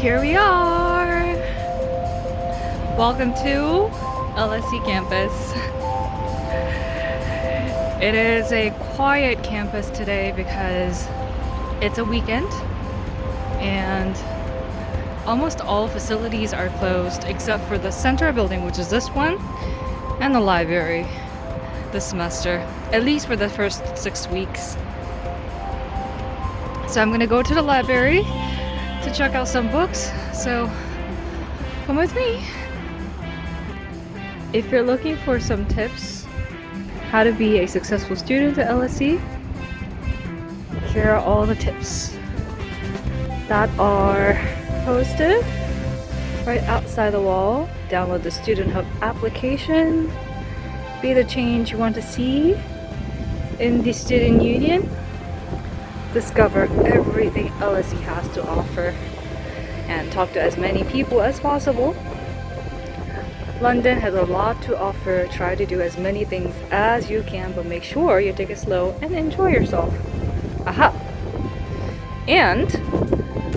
Here we are! Welcome to LSE campus. It is a quiet campus today because it's a weekend and almost all facilities are closed except for the center building, which is this one, and the library this semester, at least for the first 6 weeks. So I'm gonna go to the library to check out some books, so come with me. If you're looking for some tips how to be a successful student at LSE, here are all the tips that are posted right outside the wall. Download the Student Hub application, be the change you want to see in the student union, discover everything LSE has to offer, and talk to as many people as possible. London has a lot to offer. Try to do as many things as you can, but make sure you take it slow and enjoy yourself. Aha! And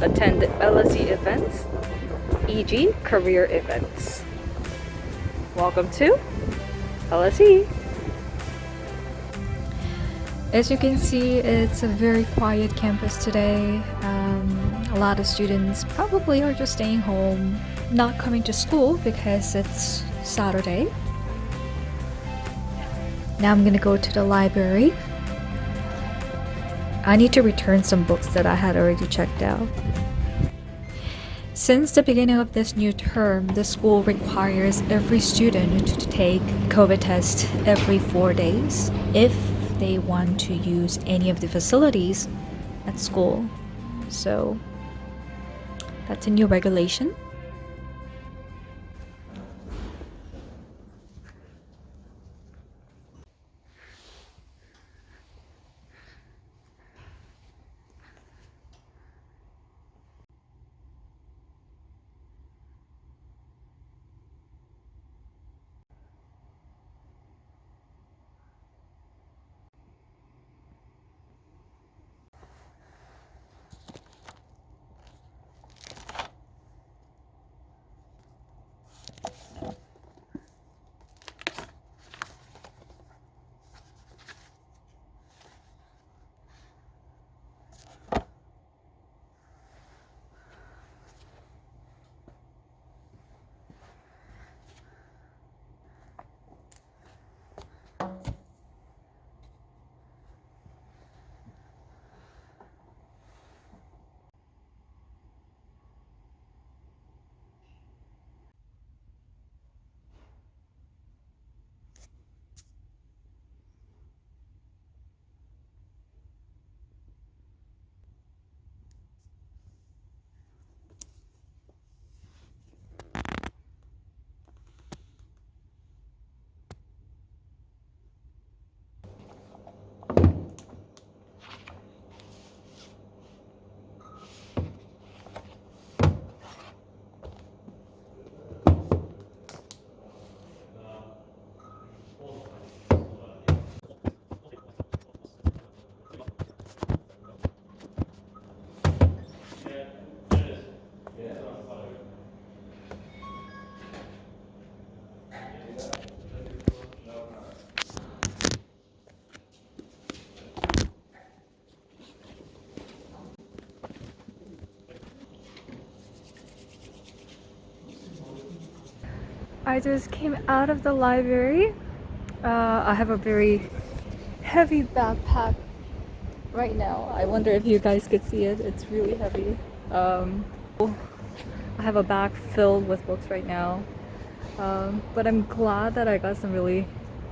attend LSE events, e.g. career events. Welcome to LSE! As you can see, it's a very quiet campus today. A lot of students probably are just staying home, not coming to school because it's Saturday. Now I'm gonna go to the library. I need to return some books that I had already checked out. Since the beginning of this new term, the school requires every student to take COVID test every 4 days if they want to use any of the facilities at school. So that's a new regulation. I just came out of the library. I have a very heavy backpack right now. I wonder if you guys could see it. It's really heavy. I have a bag filled with books right now. But I'm glad that I got some really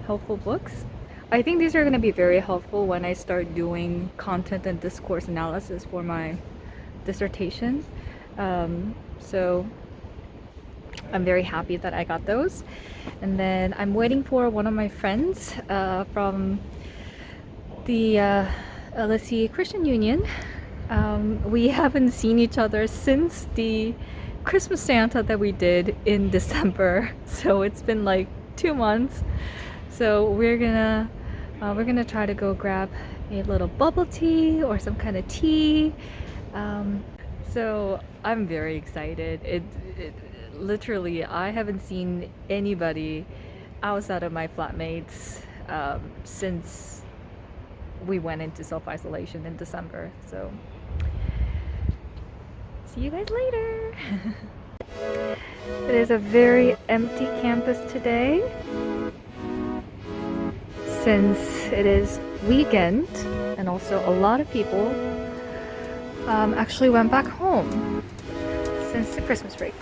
helpful books. I think these are going to be very helpful when I start doing content and discourse analysis for my dissertation. So I'm very happy that I got those. And then I'm waiting for one of my friends from the LSE Christian Union. We haven't seen each other since the Christmas Santa that we did in December, so it's been like 2 months. So we're gonna try to go grab a little bubble tea or some kind of tea. So I'm very excited. Literally, I haven't seen anybody outside of my flatmates since we went into self-isolation in December. So see you guys later. It is a very empty campus today since it is weekend and also a lot of people actually went back home since the Christmas break.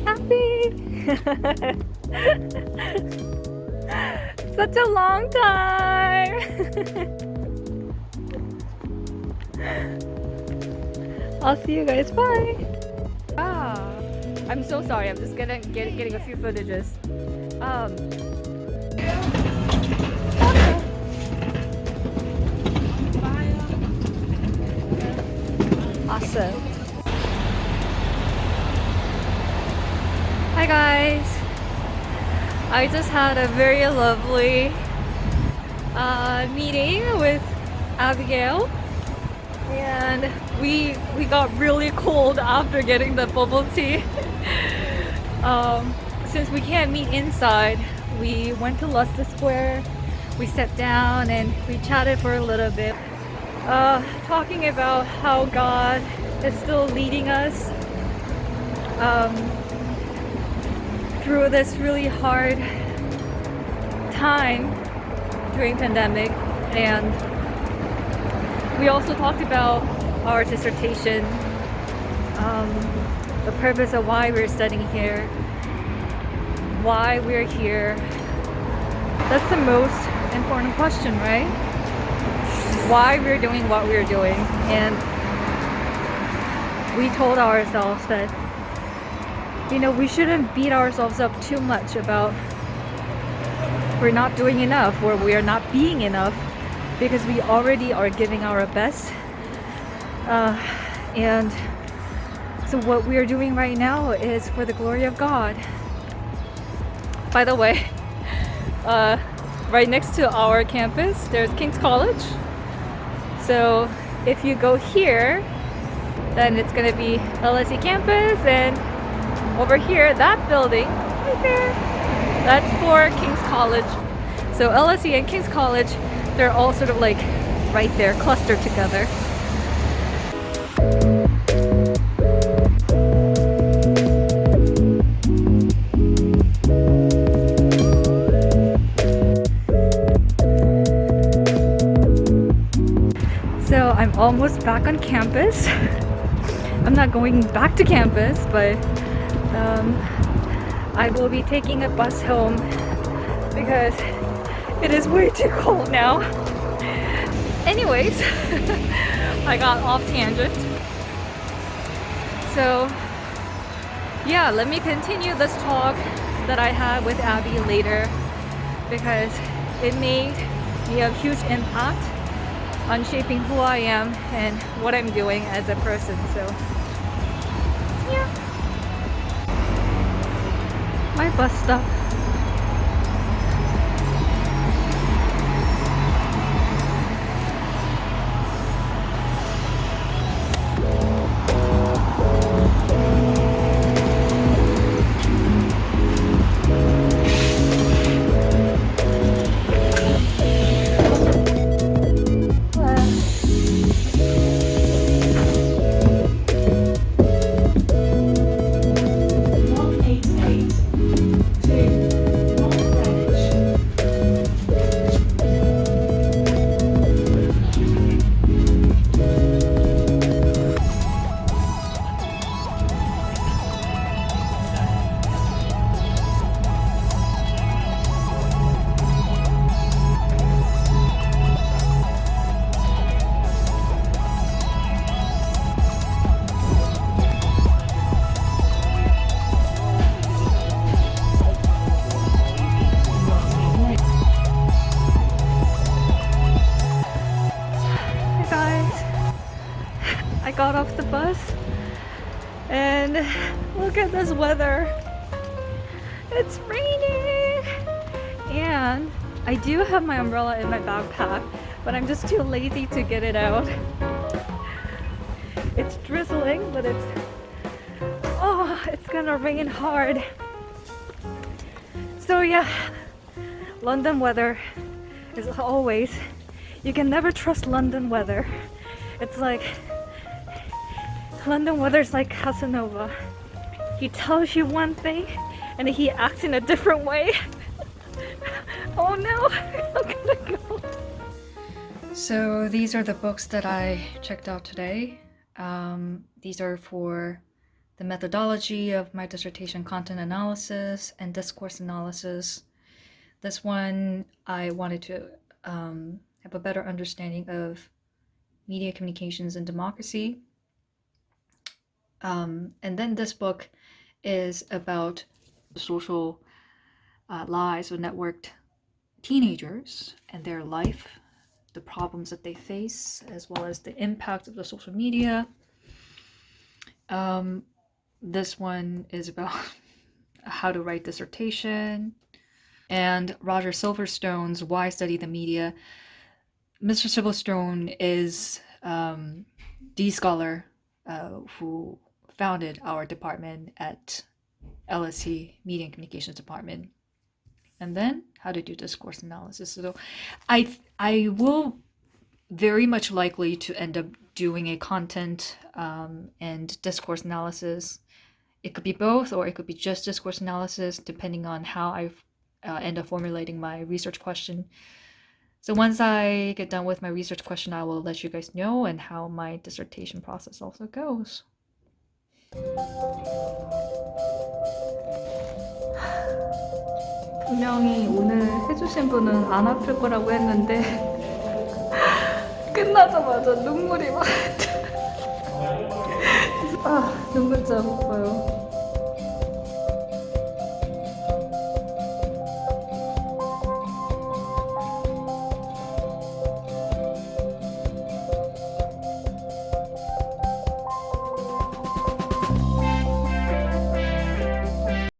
Happy! Such a long time! I'll see you guys. Bye. I'm so sorry. I'm just getting a few footages. Awesome. Hi guys. I just had a very lovely meeting with Abigail. And we got really cold after getting the bubble tea. Since we can't meet inside, we went to Leicester Square. We sat down and we chatted for a little bit, talking about how God is still leading us through this really hard time during pandemic. And we also talked about our dissertation, the purpose of why we're studying here, why we're here. That's the most important question, right? Why we're doing what we're doing. And we told ourselves that, we shouldn't beat ourselves up too much about we're not doing enough or we are not being enough, because we already are giving our best. And so what we are doing right now is for the glory of God. By the way, right next to our campus, there's King's College. So if you go here, then it's gonna be LSE campus, and over here, that building right there, that's for King's College. So LSE and King's College, they're all sort of like right there, clustered together. So I'm almost back on campus. I'm not going back to campus, but I will be taking a bus home because it is way too cold now. Anyways, I got off tangent. So yeah, let me continue this talk that I had with Abby later, because it made me a huge impact on shaping who I am and what I'm doing as a person. So yeah, my bus stop. I got off the bus and look at this weather. It's raining and I do have my umbrella in my backpack, but I'm just too lazy to get it out. It's drizzling, but it's gonna rain hard. So yeah, London weather is always, you can never trust London weather. It's like, London weather is like Casanova. He tells you one thing and he acts in a different way. Oh no, I'm gonna go. So these are the books that I checked out today. These are for the methodology of my dissertation, content analysis and discourse analysis. This one, I wanted to have a better understanding of media communications and democracy. And then this book is about the social lives of networked teenagers and their life, the problems that they face, as well as the impact of the social media. This one is about how to write dissertation. And Roger Silverstone's Why Study the Media. Mr. Silverstone is the scholar who founded our department at LSE Media and Communications Department. And then how to do discourse analysis. So I will very much likely to end up doing a content and discourse analysis. It could be both, or it could be just discourse analysis, depending on how I end up formulating my research question. So once I get done with my research question, I will let you guys know, and how my dissertation process also goes. 분명히 오늘 해주신 분은 안 아플 거라고 했는데 끝나자마자 눈물이 막 눈물 짜 아파요.